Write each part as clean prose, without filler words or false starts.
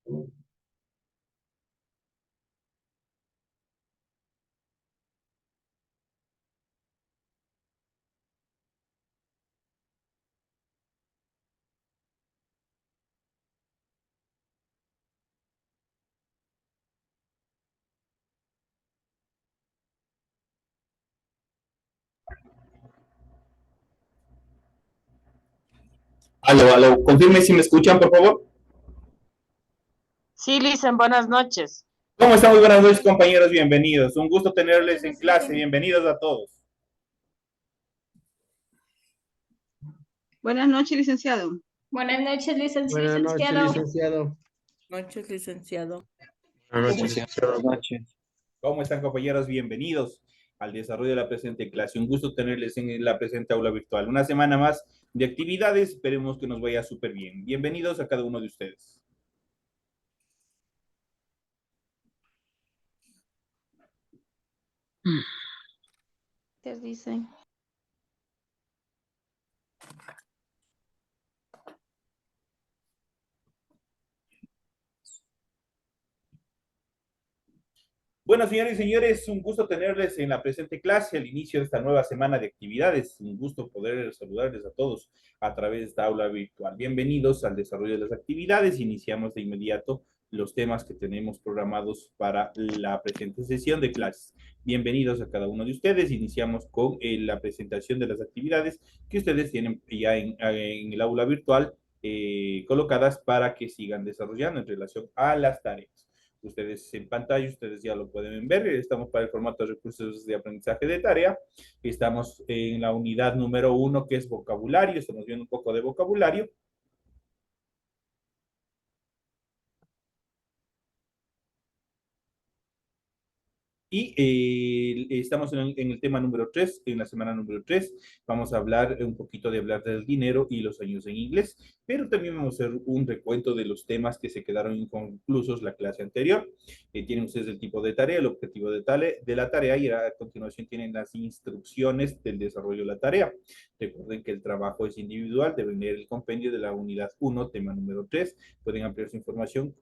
Aló, aló, confirme si me escuchan, por favor. Sí, Lisen, buenas noches. ¿Cómo están? Muy buenas noches, compañeros, bienvenidos. Un gusto tenerles en clase, bienvenidos a todos. Buenas noches, licenciado. Buenas noches, Buenas noches, licenciado. licenciado. Noches, licenciado. Buenas ¿Cómo, noches, licenciado. Buenas noches. ¿Cómo están, compañeros? Bienvenidos al desarrollo de la presente clase. Un gusto tenerles en la presente aula virtual. Una semana más de actividades, esperemos que nos vaya súper bien. Bienvenidos a cada uno de ustedes. Te dicen. Bueno, señores y señores, un gusto tenerles en la presente clase, al inicio de esta nueva semana de actividades. Un gusto poder saludarles a todos a través de esta aula virtual. Bienvenidos al desarrollo de las actividades. Iniciamos de inmediato los temas que tenemos programados para la presente sesión de clases. Bienvenidos a cada uno de ustedes. Iniciamos con la presentación de las actividades que ustedes tienen ya en el aula virtual colocadas para que sigan desarrollando en relación a las tareas. Ustedes en pantalla, ustedes ya lo pueden ver. Estamos para el formato de recursos de aprendizaje de tarea. Estamos en la unidad número 1, que es vocabulario. Estamos viendo un poco de vocabulario. Y estamos en el tema número 3, en la semana número 3. Vamos a hablar un poquito de hablar del dinero y los años en inglés, pero también vamos a hacer un recuento de los temas que se quedaron inconclusos la clase anterior. Tienen ustedes el tipo de tarea, el objetivo de la tarea y a continuación tienen las instrucciones del desarrollo de la tarea. Recuerden que el trabajo es individual, deben leer el compendio de la unidad 1, tema número 3. Pueden ampliar su información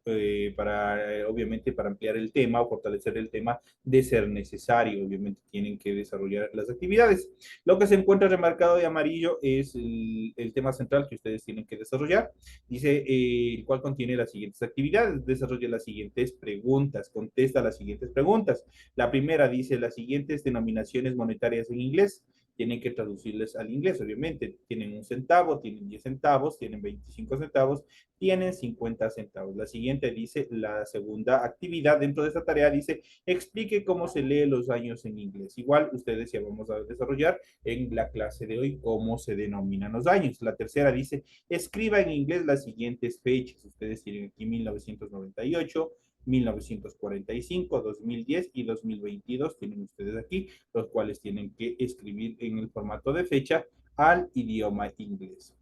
obviamente, para ampliar el tema o fortalecer el tema de ser necesario. Obviamente tienen que desarrollar las actividades. Lo que se encuentra remarcado de amarillo es el tema central que ustedes tienen que desarrollar. Dice, el cual contiene las siguientes actividades. Desarrolla las siguientes preguntas, contesta las siguientes preguntas. La primera dice las siguientes denominaciones monetarias en inglés. Tienen que traducirles al inglés, obviamente. Tienen 1 centavo, tienen 10 centavos, tienen 25 centavos, tienen 50 centavos. La siguiente dice, la segunda actividad dentro de esta tarea dice, explique cómo se lee los años en inglés. Igual ustedes ya vamos a desarrollar en la clase de hoy cómo se denominan los años. La tercera dice, escriba en inglés las siguientes fechas. Ustedes tienen aquí 1998, 1945, 2010 y 2022 tienen ustedes aquí, los cuales tienen que escribir en el formato de fecha al idioma inglés.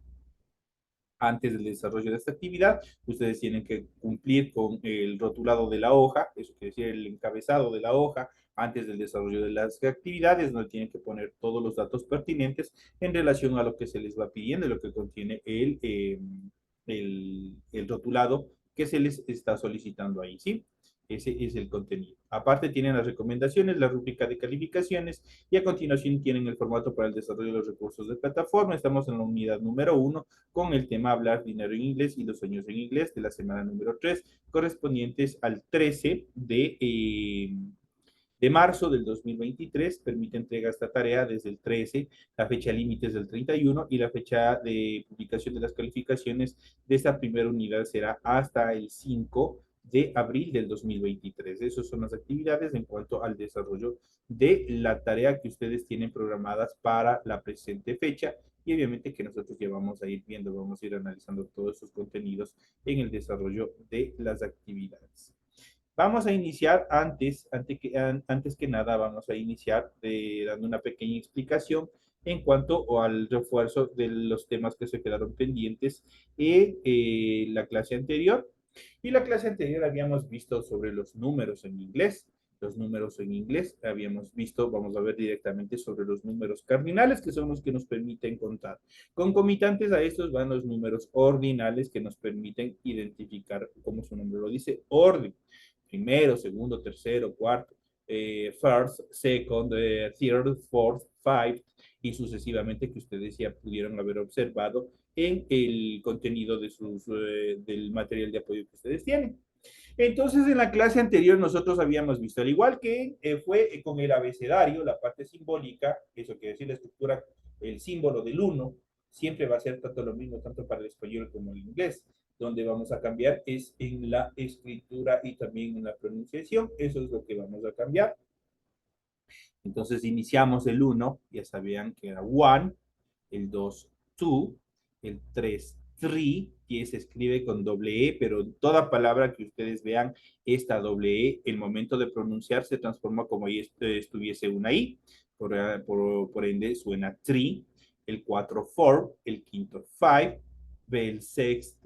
Antes del desarrollo de esta actividad, ustedes tienen que cumplir con el rotulado de la hoja, eso quiere decir el encabezado de la hoja, antes del desarrollo de las actividades, donde tienen que poner todos los datos pertinentes en relación a lo que se les va pidiendo, lo que contiene el rotulado que se les está solicitando ahí, ¿sí? Ese es el contenido. Aparte tienen las recomendaciones, la rúbrica de calificaciones y a continuación tienen el formato para el desarrollo de los recursos de plataforma. Estamos en la unidad número 1 con el tema hablar dinero en inglés y los años en inglés de la semana número 3, correspondientes al 13 de marzo del 2023. Permite entrega esta tarea desde el 13, la fecha límite es del 31 y la fecha de publicación de las calificaciones de esta primera unidad será hasta el 5 de abril del 2023. Esas son las actividades en cuanto al desarrollo de la tarea que ustedes tienen programadas para la presente fecha y obviamente que nosotros ya vamos a ir viendo, vamos a ir analizando todos esos contenidos en el desarrollo de las actividades. Vamos a iniciar antes que nada, vamos a iniciar dando una pequeña explicación en cuanto al refuerzo de los temas que se quedaron pendientes en la clase anterior. Y la clase anterior habíamos visto sobre los números en inglés. Los números en inglés, habíamos visto, vamos a ver directamente sobre los números cardinales, que son los que nos permiten contar. Concomitantes a estos van los números ordinales que nos permiten identificar, como su nombre lo dice, orden. Primero, segundo, tercero, cuarto, first, second, third, fourth, fifth, y sucesivamente que ustedes ya pudieron haber observado en el contenido de del material de apoyo que ustedes tienen. Entonces, en la clase anterior nosotros habíamos visto, al igual que fue con el abecedario, la parte simbólica, eso quiere decir la estructura, el símbolo del uno, siempre va a ser tanto lo mismo, tanto para el español como el inglés. Donde vamos a cambiar es en la escritura y también en la pronunciación. Eso es lo que vamos a cambiar. Entonces, iniciamos el uno, ya sabían que era one, el 2, two, el 3, three, que se escribe con doble E, pero toda palabra que ustedes vean esta doble E, el momento de pronunciar se transforma como ahí estuviese una I, por ende suena three, el 4, four, el quinto, five, el 6,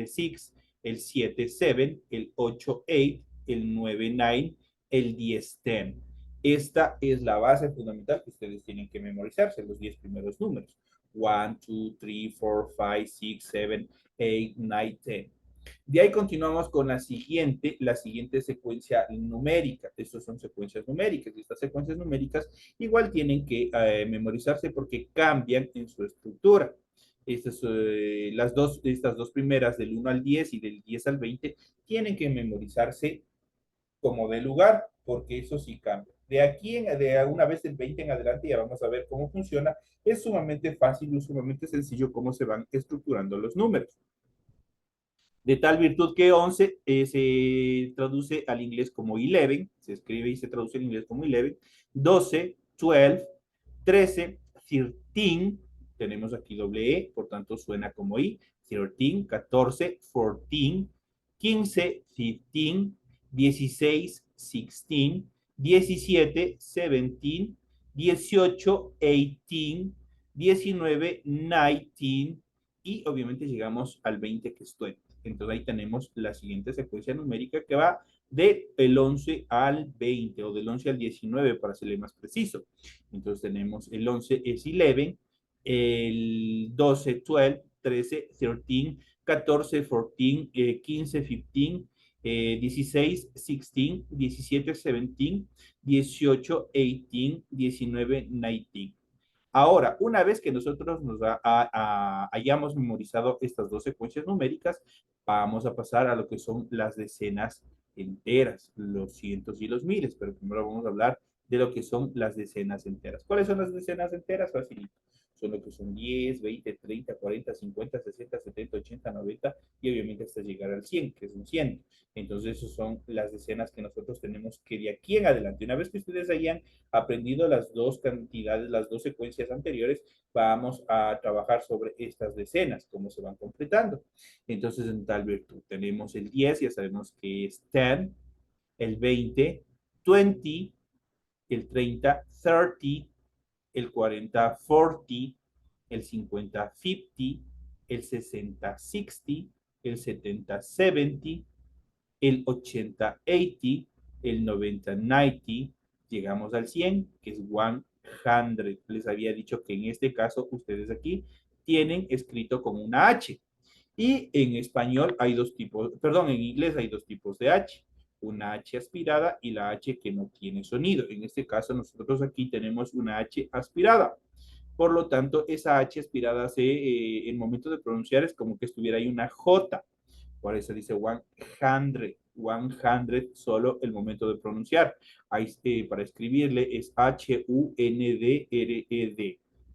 six, el 7, seven, el 8, eight, el 9, nine, el 10, ten. Esta es la base fundamental que ustedes tienen que memorizarse, los 10 primeros números. 1, 2, 3, 4, 5, 6, 7, 8, 9, 10. De ahí continuamos con la siguiente secuencia numérica. Estas son secuencias numéricas. Y estas secuencias numéricas igual tienen que memorizarse porque cambian en su estructura. Estas dos primeras, del 1 al 10 y del 10 al 20, tienen que memorizarse como de lugar, porque eso sí cambia. De aquí, de una vez del 20 en adelante, ya vamos a ver cómo funciona. Es sumamente fácil y sumamente sencillo cómo se van estructurando los números. De tal virtud que 11 se traduce al inglés como 11, se escribe y se traduce al inglés como 11, 12, 12, 13, 13, tenemos aquí doble E, por tanto suena como I, 13, 14, 14, 15, 15, 16, 16, 17, 17, 18, 18, 19, 19, y obviamente llegamos al 20 que es 20. Entonces ahí tenemos la siguiente secuencia numérica que va del 11 al 20 o del 11 al 19 para ser más preciso. Entonces tenemos el 11 es 11, el 12, 12, 13, 13, 14, 14, 15, 15, 16, 16, 17, 17, 18, 18, 19, 19. Ahora, una vez que nosotros hayamos memorizado estas dos secuencias numéricas, vamos a pasar a lo que son las decenas enteras, los cientos y los miles, pero primero vamos a hablar de lo que son las decenas enteras. ¿Cuáles son las decenas enteras? Facilito. Son lo que son 10, 20, 30, 40, 50, 60, 70, 80, 90 y obviamente hasta llegar al 100, que es un 100. Entonces, esas son las decenas que nosotros tenemos que de aquí en adelante, una vez que ustedes hayan aprendido las dos cantidades, las dos secuencias anteriores, vamos a trabajar sobre estas decenas, cómo se van completando. Entonces, en tal virtud, tenemos el 10, ya sabemos que es 10, el 20, 20, el 30, 30, el 40, 40, el 50, 50, el 60, 60, el 70, 70, el 80, 80, el 90, 90, llegamos al 100, que es 100. Les había dicho que en este caso ustedes aquí tienen escrito con una H. Y en español hay dos tipos, perdón, en inglés hay dos tipos de H. Una H aspirada y la H que no tiene sonido. En este caso nosotros aquí tenemos una H aspirada. Por lo tanto, esa H aspirada en el momento de pronunciar es como que estuviera ahí una J. Por eso dice 100, 100 solo el momento de pronunciar. Ahí, para escribirle es H-U-N-D-R-E-D.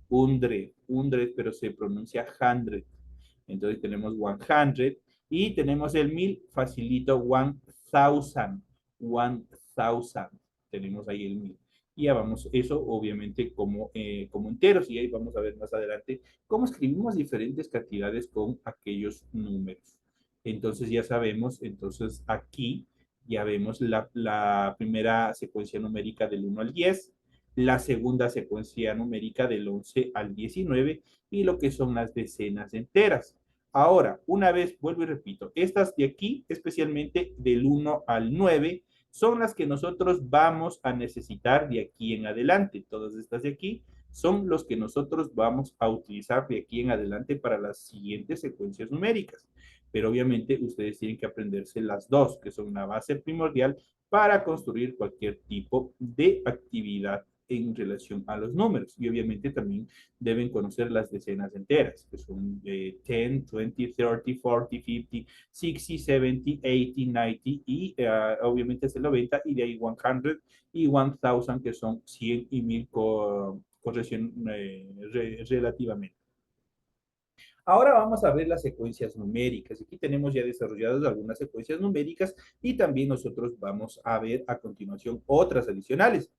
Hundred, pero se pronuncia hundred. Entonces tenemos 100 y tenemos el 1000, facilito, 1000. 1000. Tenemos ahí el 1000. Y ya vamos, eso obviamente como enteros, y ahí vamos a ver más adelante cómo escribimos diferentes cantidades con aquellos números. Entonces ya sabemos, entonces aquí ya vemos la primera secuencia numérica del 1 al 10, la segunda secuencia numérica del 11 al 19 y lo que son las decenas enteras. Ahora, una vez, vuelvo y repito, estas de aquí, especialmente del 1 al 9, son las que nosotros vamos a necesitar de aquí en adelante. Todas estas de aquí son los que nosotros vamos a utilizar de aquí en adelante para las siguientes secuencias numéricas. Pero obviamente ustedes tienen que aprenderse las dos, que son una base primordial para construir cualquier tipo de actividad en relación a los números. Y obviamente también deben conocer las decenas enteras, que son 10, 20, 30, 40, 50, 60, 70, 80, 90 y obviamente es el 90 y de ahí 100 y 1000 que son 100 y 1000 corrección relativamente. Ahora vamos a ver las secuencias numéricas. Aquí tenemos ya desarrolladas algunas secuencias numéricas y también nosotros vamos a ver a continuación otras adicionales.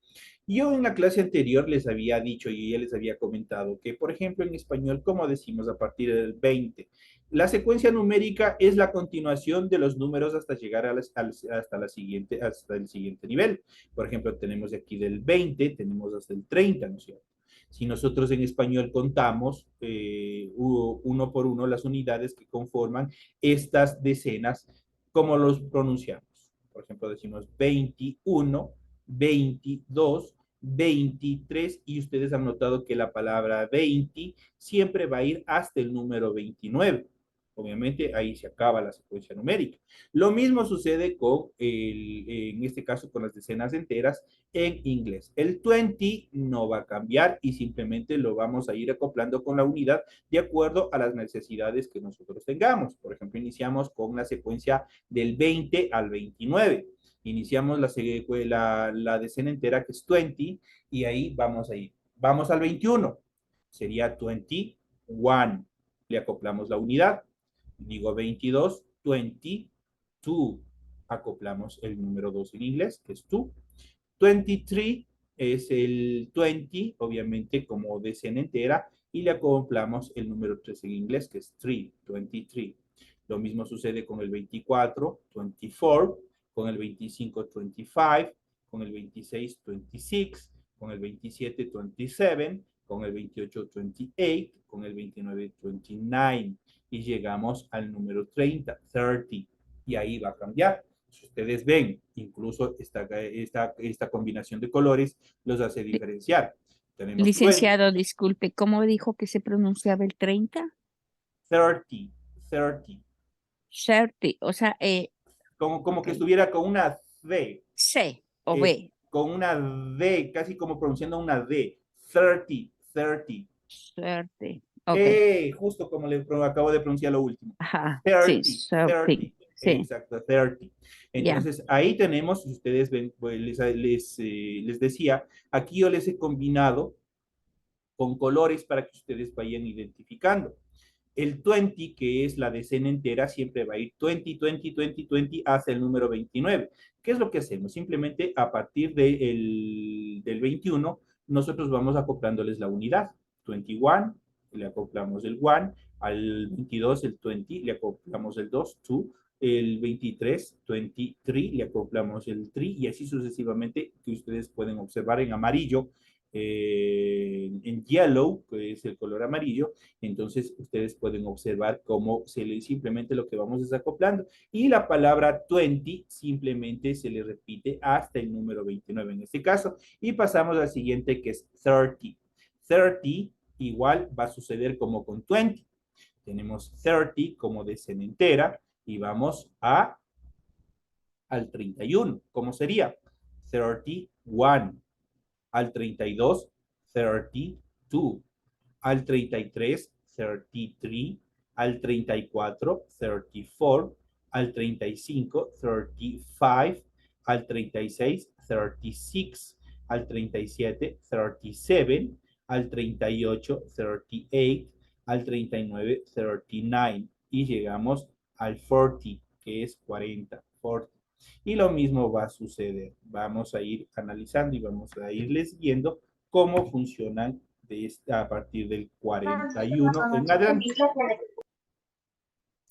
Yo en la clase anterior les había dicho y ya les había comentado que, por ejemplo, en español, ¿cómo decimos a partir del 20? La secuencia numérica es la continuación de los números hasta llegar hasta el siguiente nivel. Por ejemplo, tenemos aquí del 20, tenemos hasta el 30, ¿no es cierto? Si nosotros en español contamos uno por uno las unidades que conforman estas decenas, ¿cómo los pronunciamos? Por ejemplo, decimos 21, 22, 23 y ustedes han notado que la palabra 20 siempre va a ir hasta el número 29. Obviamente ahí se acaba la secuencia numérica. Lo mismo sucede en este caso con las decenas enteras en inglés. El 20 no va a cambiar y simplemente lo vamos a ir acoplando con la unidad de acuerdo a las necesidades que nosotros tengamos. Por ejemplo, iniciamos con la secuencia del 20 al 29. Iniciamos la decena entera que es 20 y ahí vamos a ir. Vamos al 21. Sería 21. Le acoplamos la unidad. Digo 22, 22. Acoplamos el número 2 en inglés, que es 2. 23 es el 20, obviamente como decena entera, y le acoplamos el número 3 en inglés, que es 3, 23. Lo mismo sucede con el 24, 24, con el 25, 25, con el 26, 26, con el 27, 27, con el 28, 28, con el 29, 29, y llegamos al número 30, 30, y ahí va a cambiar. Si ustedes ven, incluso esta combinación de colores los hace diferenciar. Tenemos 20, Licenciado, disculpe, ¿cómo dijo que se pronunciaba el 30? 30, 30. 30, o sea, Como ok, que estuviera con una D, C o B, con una D, casi como pronunciando una D. 30, 30. 30, ok, Justo como le acabo de pronunciar lo último. ajá, sí, 30, 30, 30. sí, Exacto, 30. ya. Entonces, ahí tenemos, si ustedes ven, pues, les decía, aquí yo les he combinado con colores para que ustedes vayan identificando. El 20, que es la decena entera, siempre va a ir 20, 20, 20, 20 hasta el número 29. ¿Qué es lo que hacemos? Simplemente a partir del 21, nosotros vamos acoplándoles la unidad. 21, le acoplamos el 1, al 22 el 20, le acoplamos el 2, 2, el 23, 23, le acoplamos el 3 y así sucesivamente que ustedes pueden observar en amarillo, en yellow, que es el color amarillo. Entonces ustedes pueden observar cómo simplemente lo que vamos es acoplando y la palabra 20 simplemente se le repite hasta el número 29 en este caso y pasamos al siguiente que es 30. 30 igual va a suceder como con 20. Tenemos 30 como decena entera y vamos al 31. ¿Cómo sería? 31. Al 32, 32. Al 33, 33. Al 34, 34. Al 35, 35. Al 36, 36. Al 37, 37. Al 38, 38. Al 39, 39. Y llegamos al 40, que es 40. 40. Y lo mismo va a suceder. Vamos a ir analizando y vamos a irles viendo cómo funcionan a partir del 41 en adelante.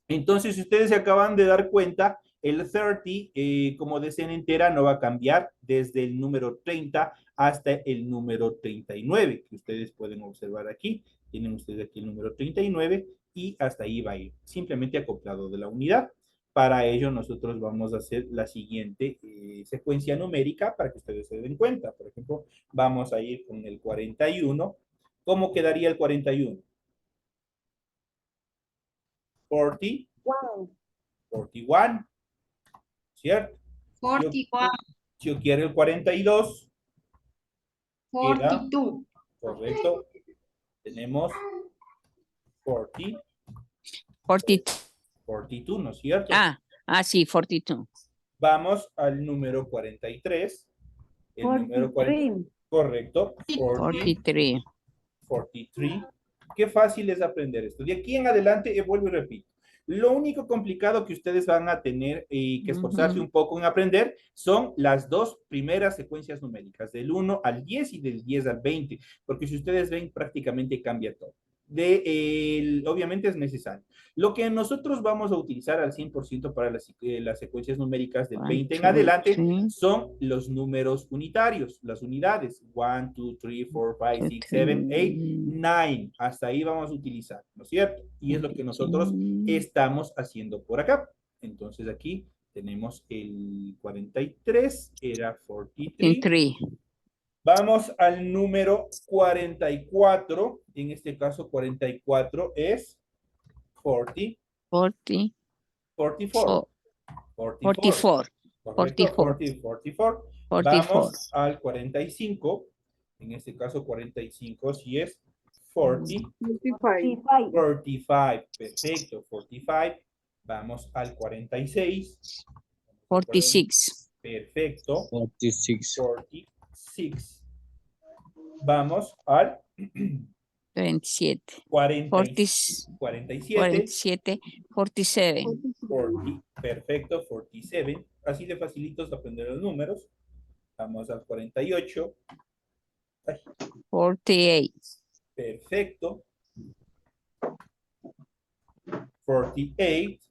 Entonces, si ustedes se acaban de dar cuenta, el 30 como decena entera no va a cambiar desde el número 30 hasta el número 39, que ustedes pueden observar aquí. Tienen ustedes aquí el número 39 y hasta ahí va a ir, simplemente acoplado de la unidad. Para ello, nosotros vamos a hacer la siguiente secuencia numérica para que ustedes se den cuenta. Por ejemplo, vamos a ir con el 41. ¿Cómo quedaría el 41? 40, 41, ¿cierto? 41, Si yo quiero el 42, queda 42, correcto. Tenemos 40, 42. 42, ¿no es cierto? Sí, 42. Vamos al número 43. El número 40, correcto. 43. 43. Qué fácil es aprender esto. De aquí en adelante, vuelvo y repito. Lo único complicado que ustedes van a tener y que esforzarse un poco en aprender son las dos primeras secuencias numéricas, del 1 al 10 y del 10 al 20, porque si ustedes ven, prácticamente cambia todo. Obviamente es necesario. Lo que nosotros vamos a utilizar al 100% para las secuencias numéricas del 20 en adelante son los números unitarios, las unidades. 1, 2, 3, 4, 5, 6, 7, 8, 9. Hasta ahí vamos a utilizar, ¿no es cierto? Y es lo que nosotros estamos haciendo por acá. Entonces aquí tenemos el 43, era 43. Vamos al número 44. En este caso, 44 es 40, 40. 44. 44. Correcto, 44. 44. 44. Vamos al 45. En este caso, 45 sí es 40. 45. Perfecto, 45. Vamos al 46. 46. Perfecto. 46. 46. Vamos al 27. 47. 47. 47. 40. Perfecto, 47. Así de facilitos aprender los números. Vamos al 48. Ay, 48. perfecto. 48.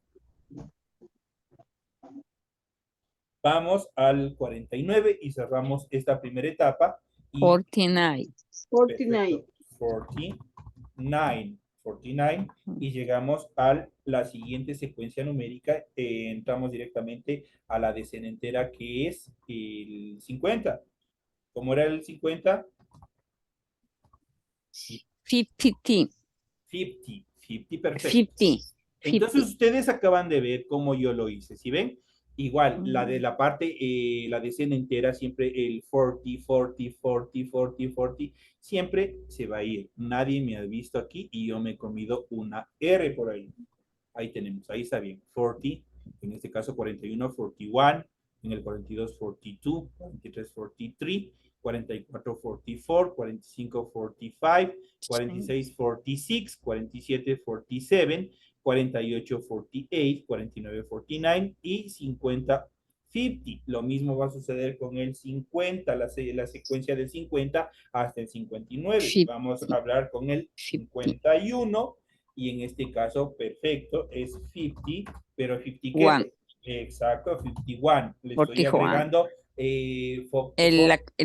Vamos al 49 y cerramos esta primera etapa. Y 49. perfecto, 49. 49. Y llegamos a la siguiente secuencia numérica. Entramos directamente a la decena entera, que es el 50. ¿Cómo era el 50? 50. 50. 50, perfecto. 50. Entonces ustedes acaban de ver cómo yo lo hice, ¿sí ven? Igual, la de la parte, la decena entera, siempre el 40, 40, 40, 40, 40, siempre se va a ir. Nadie me ha visto aquí y yo me he comido una R por ahí. Ahí tenemos, ahí está bien. 40, en este caso 41, 41, en el 42, 42, 43, 43, 44, 44, 45, 45, 46, 46, 47, 47, 48, 48, 49, 49 y 50, 50. Lo mismo va a suceder con el 50, la secuencia del 50 hasta el 59. Vamos a hablar con el 51 y en este caso, perfecto, es 50, pero 50 ¿qué? One. Exacto, 51. Le estoy 41. agregando El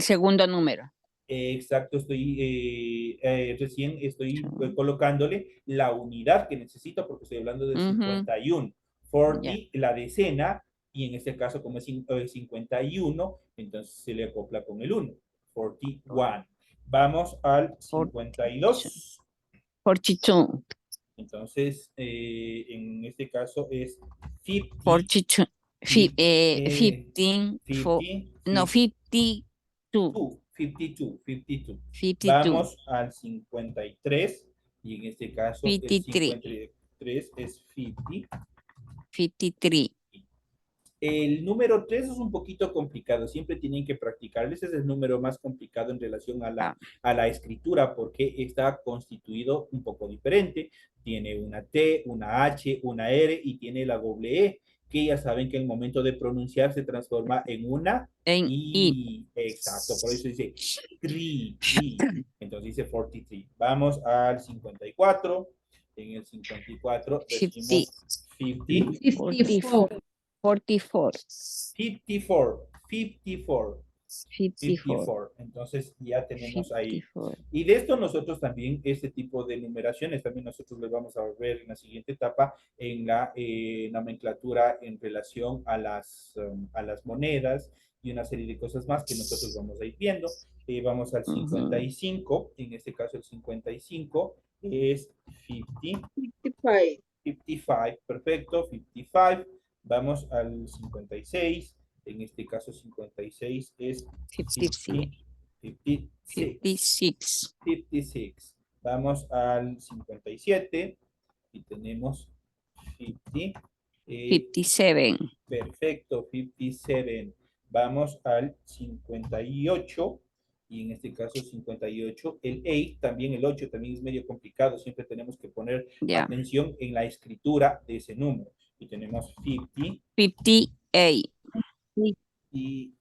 segundo número. exacto, recién estoy colocándole la unidad que necesito porque estoy hablando del 51. 40, la decena, y en este caso como es 51, entonces se le acopla con el 1. 41. Vamos al 52. 42. Entonces, en este caso es 50. 42. 15. 52. 52. 52. 52. Vamos al 53 y en este caso 53. el 53 es 50. 53. El número 3 es un poquito complicado, siempre tienen que practicar. Ese es el número más complicado en relación a la escritura porque está constituido un poco diferente. Tiene una T, una H, una R y tiene la doble E, que ya saben que en el momento de pronunciar se transforma en una I. Exacto, por eso dice tri. Entonces dice 43. Vamos al 54. En el 54 decimos 50. 54, 44. 54. 54. 54. 54. Entonces ya tenemos ahí. 54. Y de esto nosotros también, este tipo de numeraciones, también nosotros les vamos a ver en la siguiente etapa en la nomenclatura en relación a las monedas y una serie de cosas más que nosotros vamos a ir viendo. Vamos al 55, en este caso el 55 es 50. 55. 55, perfecto, 55. Vamos al 56, en este caso 56 es 56. 56. 56. 56. Vamos al 57 y tenemos 50. 57. Perfecto, 57. Vamos al 58 y en este caso 58, el 8, también el 8 también es medio complicado, siempre tenemos que poner Ya. atención en la escritura de ese número. Y tenemos 50 58. y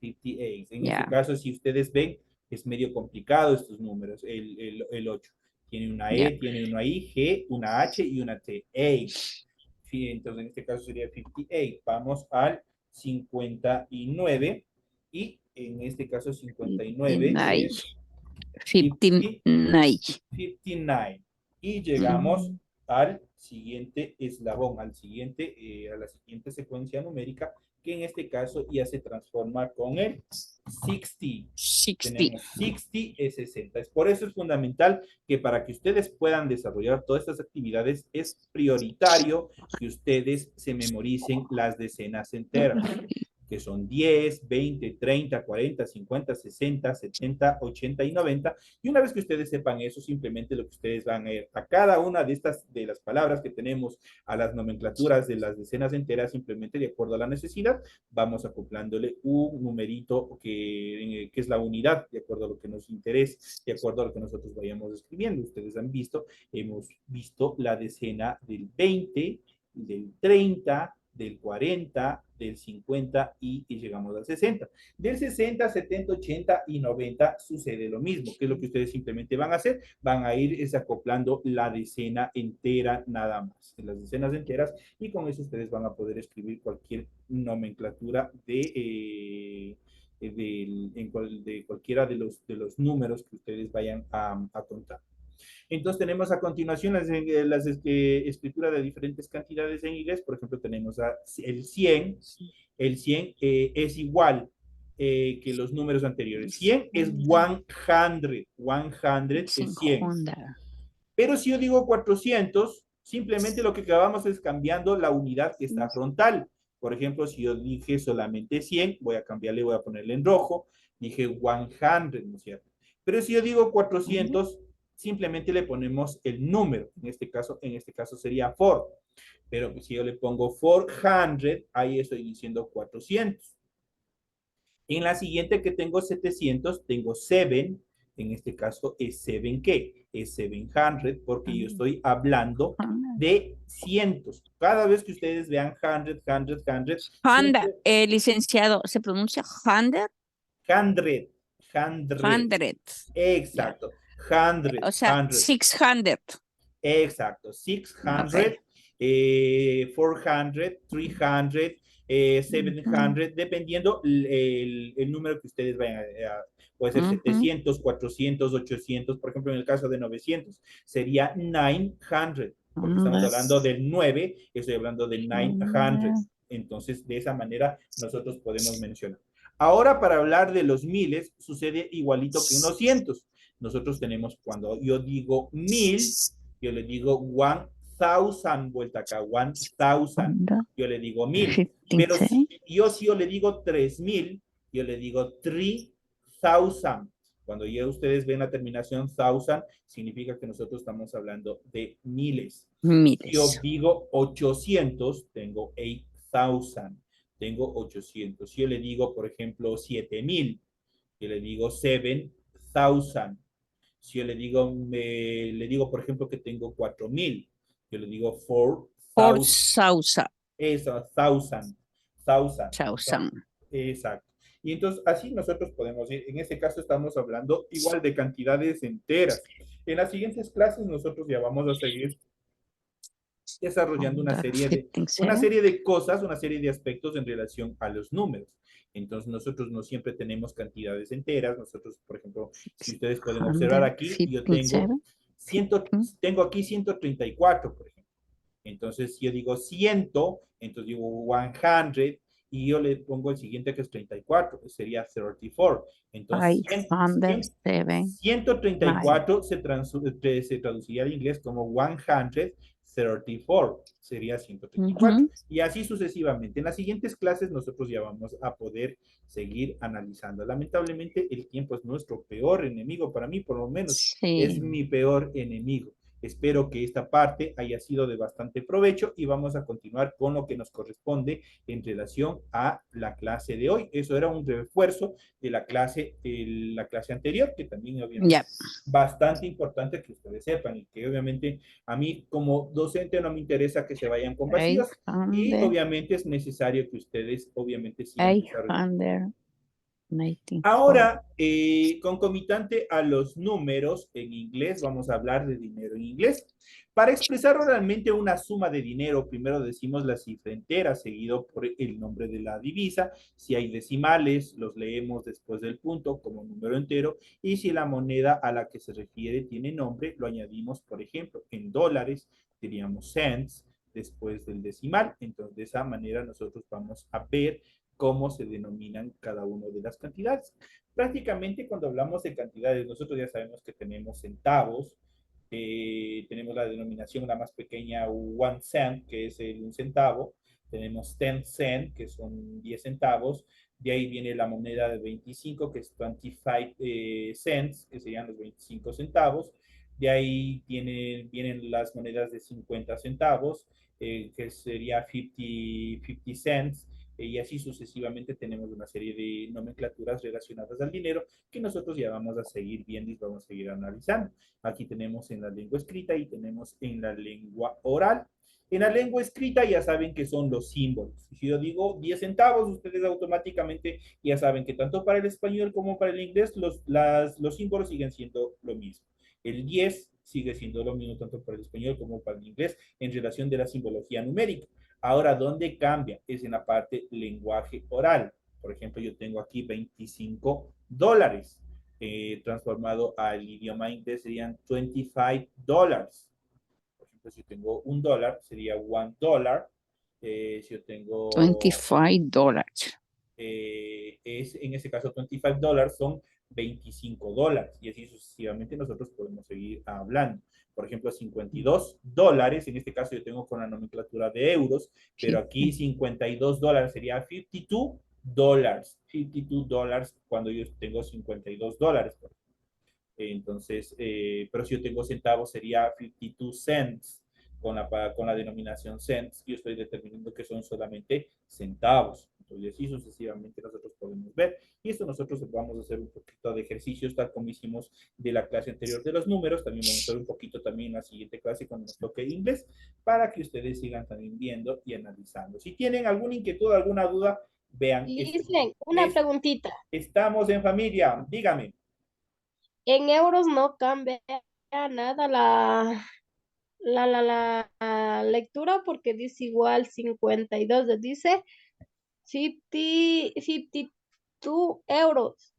58. En Ya. este caso, si ustedes ven, es medio complicado estos números, el 8. Tiene una E, Ya. tiene una I, G, una H y una T. 8. Sí, entonces, en este caso sería 58. Vamos al 59 y en este caso 59 es 59. 59. Y llegamos al siguiente eslabón, a la siguiente secuencia numérica, que en este caso ya se transforma con el 60. 60. Tenemos 60 es 60. Por eso es fundamental que para que ustedes puedan desarrollar todas estas actividades es prioritario que ustedes se memoricen las decenas enteras, que son 10, 20, 30, 40, 50, 60, 70, 80 y 90. Y una vez que ustedes sepan eso, simplemente lo que ustedes van a ir a cada una de estas, de las palabras que tenemos, a las nomenclaturas de las decenas enteras, simplemente de acuerdo a la necesidad, vamos acoplándole un numerito que es la unidad, de acuerdo a lo que nos interese, de acuerdo a lo que nosotros vayamos escribiendo. Ustedes han visto, hemos visto la decena del 20, del 30, del 40, del 50 y llegamos al 60. Del 60, 70, 80 y 90 sucede lo mismo. ¿Qué es lo que ustedes simplemente van a hacer? Van a ir desacoplando la decena entera nada más, en las decenas enteras, y con eso ustedes van a poder escribir cualquier nomenclatura de cualquiera de los números que ustedes vayan a contar. Entonces tenemos a continuación las escrituras de diferentes cantidades en inglés. Por ejemplo, tenemos el 100. El 100 es igual que los números anteriores. 100 es 100. 100 es 100. Pero si yo digo 400, simplemente lo que acabamos es cambiando la unidad que está frontal. Por ejemplo, si yo dije solamente 100, voy a cambiarle, voy a ponerle en rojo. Dije 100, ¿no es cierto? Pero si yo digo 400, simplemente le ponemos el número. En este caso sería 4. Pero si yo le pongo 400, ahí estoy diciendo 400. En la siguiente que tengo 700, tengo 7. En este caso es 7, ¿qué? Es 700 porque yo estoy hablando de cientos. Cada vez que ustedes vean 100, 100, 100. Honda, licenciado, ¿se pronuncia 100? 100. 100. 100. Exacto. 100. O sea, 100. 600. Exacto. 600, Okay. 400, 300, 700, dependiendo el número que ustedes vayan a puede ser 700, 400, 800, por ejemplo, en el caso de 900, sería 900, porque estamos hablando del 9, estoy hablando de 900. Entonces, de esa manera, nosotros podemos mencionar. Ahora, para hablar de los miles, sucede igualito que unos cientos. Nosotros tenemos, cuando yo digo 1000, yo le digo 1000, vuelta acá, 1000. Yo le digo 1000. Pero si yo le digo 3000, yo le digo 3000. Cuando ya ustedes ven la terminación 1000, significa que nosotros estamos hablando de miles. Si yo digo 800, tengo 8000. Tengo 800. Si yo le digo, por ejemplo, 7000, yo le digo 7000. Si yo le digo, por ejemplo, que tengo 4000, yo le digo 4000. Eso, 1000. Exacto. Y entonces así nosotros podemos ir. En este caso estamos hablando igual de cantidades enteras. En las siguientes clases nosotros ya vamos a seguir desarrollando una Under serie de, 15.7. cosas, una serie de aspectos en relación a los números. Entonces, nosotros no siempre tenemos cantidades enteras. Nosotros, por ejemplo, si ustedes pueden observar aquí, yo tengo 615.7. 100, tengo aquí 134, por ejemplo. Entonces, si yo digo 100, entonces digo 100, y yo le pongo el siguiente que es 34, que sería 34. Entonces, 507. 134 se traduciría al inglés como 134, sería 134. Ujú. Y así sucesivamente. En las siguientes clases nosotros ya vamos a poder seguir analizando. Lamentablemente el tiempo es nuestro peor enemigo, para mí por lo menos es Sí. mi peor enemigo. Espero que esta parte haya sido de bastante provecho y vamos a continuar con lo que nos corresponde en relación a la clase de hoy. Eso era un refuerzo de la clase anterior, que también obviamente Ya. es bastante importante que ustedes sepan y que obviamente a mí como docente no me interesa que se vayan con vacíos y 800. obviamente es necesario que ustedes obviamente sigan desarrollando. 894. Ahora, concomitante a los números en inglés, vamos a hablar de dinero en inglés. Para expresar oralmente una suma de dinero, primero decimos la cifra entera, seguido por el nombre de la divisa. Si hay decimales, los leemos después del punto como número entero. Y si la moneda a la que se refiere tiene nombre, lo añadimos, por ejemplo, en dólares, diríamos cents, después del decimal. Entonces, de esa manera nosotros vamos a ver cómo se denominan cada una de las cantidades. Prácticamente cuando hablamos de cantidades, nosotros ya sabemos que tenemos centavos, tenemos la denominación la más pequeña, 1 cent, que es el 1 centavo, tenemos 10 cent, que son 10 centavos, de ahí viene la moneda de 25, que es 25 cents, que serían los 25 centavos, de ahí vienen las monedas de 50 centavos, que sería 50 cents, y así sucesivamente tenemos una serie de nomenclaturas relacionadas al dinero que nosotros ya vamos a seguir viendo y vamos a seguir analizando. Aquí tenemos en la lengua escrita y tenemos en la lengua oral. En la lengua escrita ya saben que son los símbolos. Si yo digo 10 centavos, ustedes automáticamente ya saben que tanto para el español como para el inglés los símbolos siguen siendo lo mismo. El 10 sigue siendo lo mismo tanto para el español como para el inglés en relación de la simbología numérica. Ahora, ¿dónde cambia? Es en la parte lenguaje oral. Por ejemplo, yo tengo aquí $25. Transformado al idioma inglés serían $25. Por ejemplo, si yo tengo $1, sería $1. Si yo tengo, $25. en ese caso, $25 son $25. Y así sucesivamente nosotros podemos seguir hablando. Por ejemplo, $52, en este caso yo tengo con la nomenclatura de euros, pero aquí $52 sería $52 cuando yo tengo $52. Entonces, pero si yo tengo centavos sería 52 cents con la denominación cents. Yo estoy determinando que son solamente centavos. Entonces, así sucesivamente nosotros podemos ver. Y esto nosotros vamos a hacer un poquito de ejercicios, tal como hicimos de la clase anterior de los números. También vamos a hacer un poquito también en la siguiente clase cuando nos toque inglés, para que ustedes sigan también viendo y analizando. Si tienen alguna inquietud, alguna duda, vean. Dicen, una preguntita. Estamos en familia. Dígame. En euros no cambia nada la lectura porque dice igual 52, dice 52 euros.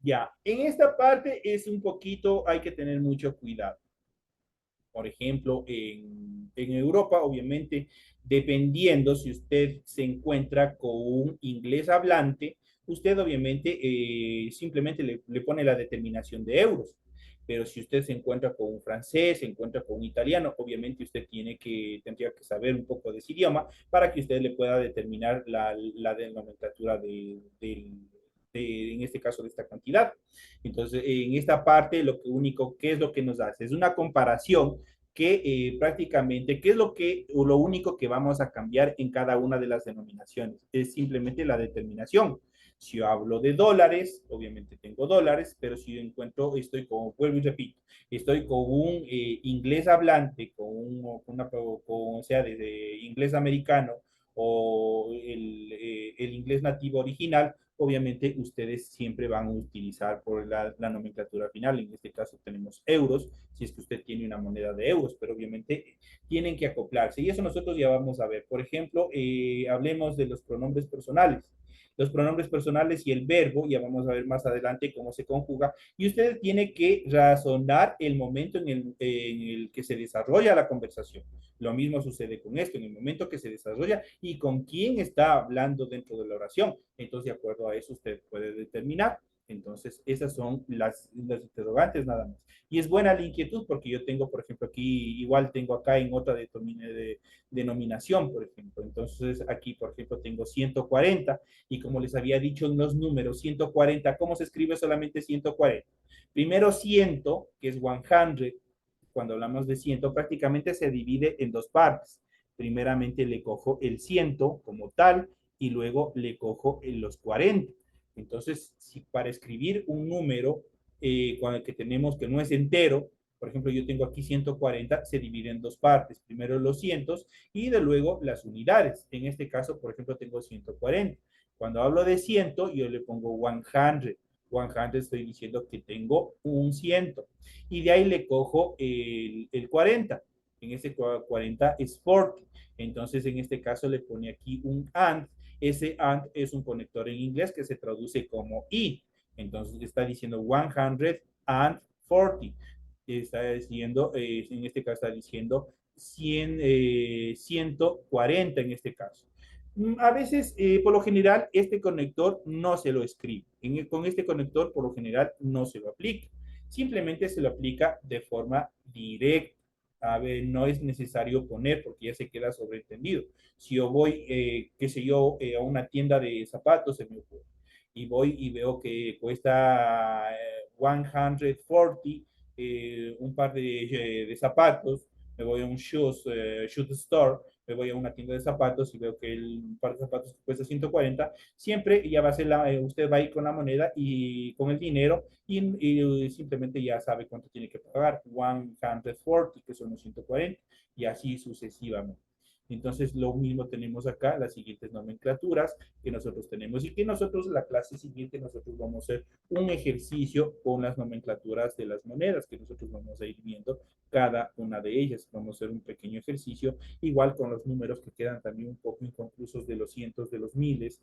Ya, en esta parte es un poquito, hay que tener mucho cuidado. Por ejemplo, en Europa, obviamente, dependiendo si usted se encuentra con un inglés hablante, usted obviamente simplemente le pone la determinación de euros. Pero si usted se encuentra con un francés, se encuentra con un italiano, obviamente usted tendría que saber un poco de ese idioma para que usted le pueda determinar la nomenclatura en este caso, de esta cantidad. Entonces, en esta parte, lo único, ¿qué es lo que nos hace? Es una comparación que prácticamente, ¿qué es lo único que vamos a cambiar en cada una de las denominaciones? Es simplemente la determinación. Si yo hablo de dólares, obviamente tengo dólares, pero si yo vuelvo y repito, estoy con un inglés hablante, o sea, de inglés americano o el inglés nativo original, obviamente ustedes siempre van a utilizar por la nomenclatura final. En este caso tenemos euros, si es que usted tiene una moneda de euros, pero obviamente tienen que acoplarse. Y eso nosotros ya vamos a ver. Por ejemplo, hablemos de los pronombres personales. Los pronombres personales y el verbo, ya vamos a ver más adelante cómo se conjuga, y usted tiene que razonar el momento en el que se desarrolla la conversación. Lo mismo sucede con esto, en el momento que se desarrolla y con quién está hablando dentro de la oración. Entonces, de acuerdo a eso, usted puede determinar. Entonces, esas son las interrogantes nada más. Y es buena la inquietud porque yo tengo, por ejemplo, aquí, igual tengo acá en otra denominación, por ejemplo. Entonces, aquí, por ejemplo, tengo 140 y como les había dicho en los números, 140, ¿cómo se escribe solamente 140? Primero 100, que es 100, cuando hablamos de 100, prácticamente se divide en dos partes. Primeramente le cojo el 100 como tal y luego le cojo los 40. Entonces, si para escribir un número con el que tenemos que no es entero, por ejemplo, yo tengo aquí 140, se divide en dos partes. Primero los cientos y de luego las unidades. En este caso, por ejemplo, tengo 140. Cuando hablo de 100, yo le pongo 100. 100 estoy diciendo que tengo un 100. Y de ahí le cojo el 40. En este 40 es 40. Entonces, en este caso le pone aquí un AND. Ese AND es un conector en inglés que se traduce como y. Entonces, está diciendo 140. Está diciendo, en este caso está diciendo 100, 140 en este caso. A veces, por lo general, este conector no se lo escribe. Con este conector, por lo general, no se lo aplica. Simplemente se lo aplica de forma directa. A ver, no es necesario poner porque ya se queda sobreentendido. Si yo voy, qué sé yo, a una tienda de zapatos, se me ocurre, y voy y veo que cuesta 140 un par de zapatos, me voy a un shoe store, me voy a una tienda de zapatos y veo que el par de zapatos cuesta 140, siempre ya va a ser usted va a ir con la moneda y con el dinero y simplemente ya sabe cuánto tiene que pagar, 140, que son los 140, y así sucesivamente. Entonces, lo mismo tenemos acá, las siguientes nomenclaturas que nosotros tenemos y que nosotros, la clase siguiente, nosotros vamos a hacer un ejercicio con las nomenclaturas de las monedas, que nosotros vamos a ir viendo cada una de ellas. Vamos a hacer un pequeño ejercicio, igual con los números que quedan también un poco inconclusos de los cientos, de los miles,